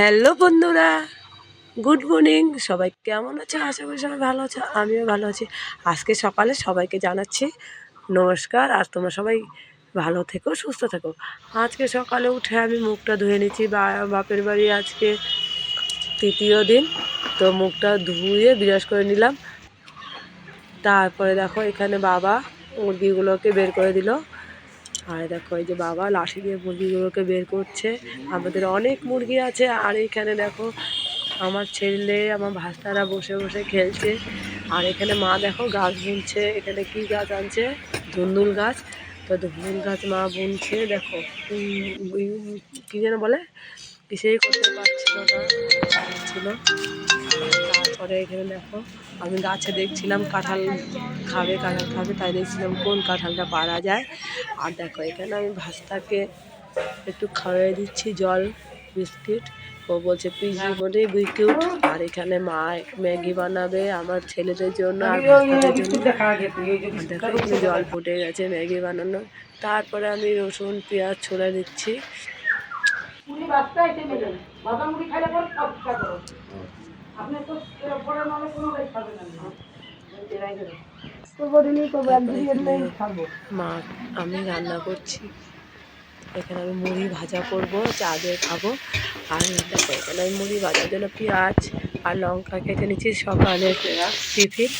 Hello বন্ধুরা, good morning. সবাই কেমন আছে? আশা করি সবাই ভালো আছে, আমিও ভালো আছি। আজকে সকালে সবাইকে জানাচ্ছি নমস্কার। আর তোমরা সবাই ভালো থেকো, সুস্থ থেকো। আজকে সকালে উঠে আমি মুখটা ধুয়ে নিচ্ছি। বাপের বাড়ি আজকে তৃতীয় দিন, তো মুখটা ধুয়ে বিরাজ করে নিলাম। তারপরে দেখো এখানে বাবা মুরগিগুলোকে বের করে দিল। আর দেখো এই যে বাবা লাঠি দিয়ে মুরগিগুলোকে বের করছে। আমাদের অনেক মুরগি আছে। আর এখানে দেখো আমার ছেলে আমার ভাস্তারা বসে বসে খেলছে। আর এখানে মা দেখো গাছ বুনছে। এখানে কি গাছ আনছে? ধুন্দুল গাছ। তো ধুন্দুল গাছ মা বুনছে। দেখো কি যেন বলে, কিছুই করতে পারছিল না, ছিল। তারপরে এখানে দেখো আমি গাছে দেখছিলাম কাঁঠাল খাবে, তাই দেখছিলাম কোন কাঁঠালটা পারা যায়। আর দেখো এখানে আমি ভাস্তাকে একটু খাওয়াই দিচ্ছি জল, বিস্কিট। ও বলছে পিজি বলে বিস্কুট। আর এখানে মা ম্যাগি বানাবে আমার ছেলেদের জন্য আর ভাস্তাদের জন্য। দেখো এখানে জল ফুটে গেছে ম্যাগি বানানোর। তারপরে আমি রসুন পেঁয়াজ ছড়ে দিচ্ছি। মা আমি রান্না করছি। এখানে আমি মুড়ি ভাজা করব, চা দিয়ে খাবো। আর দেখো এখানে আমি মুড়ি ভাজার জন্য পেঁয়াজ আর লঙ্কা কেটে নিচ্ছি, সকালের টিফিন।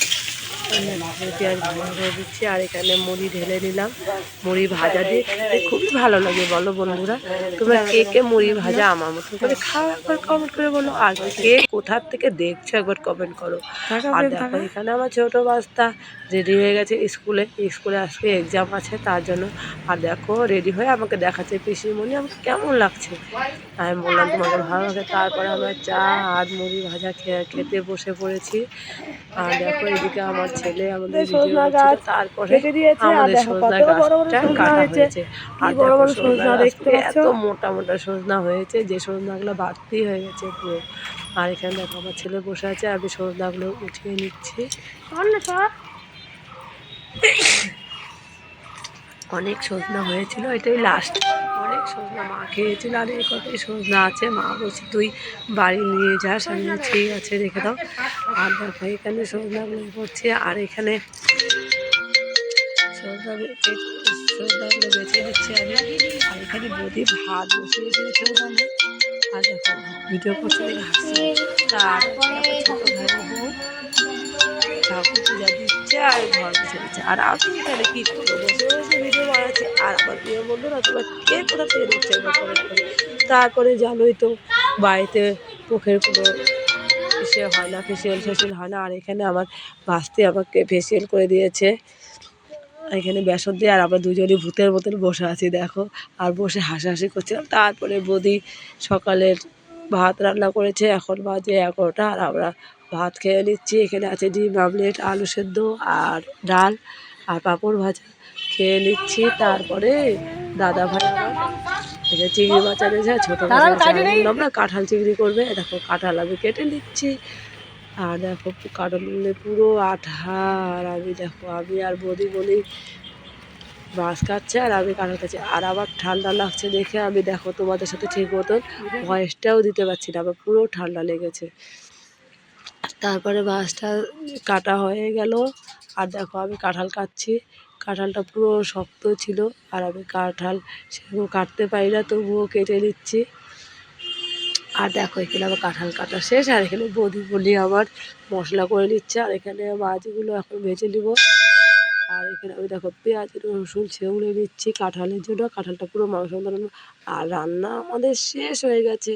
পেঁয়াজ ভাজা করে দিচ্ছি। আর এখানে মুড়ি ঢেলে নিলাম। মুড়ি ভাজা দিয়ে খেতে খুবই ভালো লাগে। বলো বন্ধুরা, তোমরা কে কে মুড়ি ভাজা আমার মতন করে খাও? একবার কমেন্ট করে বলো। আর কে কোথার থেকে দেখছো একবার কমেন্ট করো। আর দেখো এখানে আমার ছোটো বাচ্চা রেডি হয়ে গেছে স্কুলে আজকে এক্সাম আছে তার জন্য। আর দেখো রেডি হয়ে আমাকে দেখাচ্ছে পিসিমণি আমাকে কেমন লাগছে। আমি বললাম তোমাকে ভালো লাগে। তারপরে আমরা চা আর মুড়ি ভাজা খেতে বসে পড়েছি। আর দেখো এদিকে আমার ছেলে আমাদের ভিডিও করছিল। তারপরে আমাদের সজনা গাছটা কাটা হয়েছে। আর দেখো সজনা গাছটা এত মোটা মোটা সজনা হয়েছে যে সজনাগুলো বাড়তি হয়ে গেছে পুরো। আর এখানে দেখো আমার ছেলে বসে আছে, আমি সজনাগুলো উঠিয়ে নিচ্ছি। অনেক সজনা হয়েছিল, এটাই লাস্ট। অনেক সজনা মা খেয়েছিল। আর এই কতই সজনা আছে। মা বলছি তুই বাড়ি নিয়ে যাস। আমি ঠিক আছে রেখে দাও। আর দেখো এখানে সজনাগুলো করছে। আর এখানে সজনাগুলো বেছে দিচ্ছি আমি। আর এখানে বৌদি ভাত বসিয়ে দিয়েছে ওখানে। আর দেখো ভিডিও করছে হাসছে। তারপরে ছোটো ভাই বউ ঠাকুর পূজা দিচ্ছে আর ঘর মুছে দিচ্ছে। আর আমি এখানে কী করবো? বসে বসে ভিডিও বানাচ্ছি। আর আমার প্রিয় বন্ধুরা তোমরা কে কোথা থেকে দেখছে একবার কমেন্ট করে। তারপরে জানোই তো বাড়িতে মুখের কোনো হয় না, ফেসিয়াল হয় না। আর এখানে আমার ভাস্তি আমাকে ফেসিয়াল করে দিয়েছে এখানে বেসন দিয়ে। আর আমরা দুজনই ভূতের মতন বসে আছি দেখো, আর বসে হাসাহাসি করছিলাম। তারপরে বৌদি সকালের ভাত রান্না করেছে, এখন বাজে 11টা। আর আমরা ভাত খেয়ে নিচ্ছি। এখানে আছে ডিম আমলেট, আলু সেদ্ধ আর ডাল আর পাঁপড় ভাজা খেয়ে নিচ্ছি। তারপরে দাদা ভাই আমার এখানে চিংড়ি মাছ এনেছে, ছোটো মাছ বললাম না কাঁঠাল চিংড়ি করবে। দেখো কাঁঠাল আমি কেটে নিচ্ছি। আর দেখো কাঁঠালে পুরো আঠা। আর আমি দেখো আমি আর বৌদি বলি মাছ কাটছে আর আমি কাঁঠাল খাচ্ছি। আর আবার ঠান্ডা লাগছে দেখে আমি দেখো তোমাদের সাথে ঠিক মতন ভয়েসটাও দিতে পারছি না, আমার পুরো ঠান্ডা লেগেছে। তারপরে মাছটা কাটা হয়ে গেল। আর দেখো আমি কাঁঠাল কাটছি। কাঁঠালটা পুরো শক্ত ছিল। আর আমি কাঁঠাল সেরকম কাটতে পারি না, তবুও কেটে নিচ্ছি। আর দেখো এখানে আবার কাঁঠাল কাটা শেষ। আর এখানে বৌদি বলি আবার মশলা করে নিচ্ছে। আর এখানে মাছগুলো এখন ভেজে নিব। আর এখানে আমি দেখো পেঁয়াজ রসুন ছেউড়ে নিচ্ছি কাঁঠালের জন্য। কাঁঠালটা পুরো মাংস মতন। আর রান্না আমাদের শেষ হয়ে গেছে।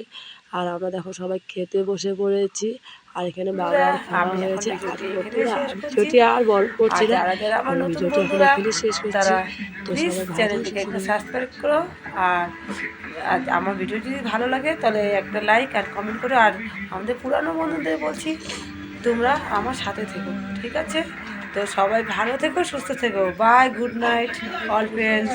আর আমরা দেখো সবাই খেতে বসে পড়েছি। আর এখানে বাবার খাওয়া হয়েছে। আর ভিডিওটি আর বড় করছি না, ভিডিওটি এখন এখানে শেষ করছি। তো সবাই চ্যানেলটিকে একটা সাবস্ক্রাইব করো। আর আমার ভিডিওটি যদি ভালো লাগে তাহলে একটা লাইক আর কমেন্ট করো। আর আমাদের পুরানো বন্ধুদের বলছি তোমরা আমার সাথে থেকো, ঠিক আছে? তো সবাই ভালো থেকো, সুস্থ থেকো। Bye, good night all friends.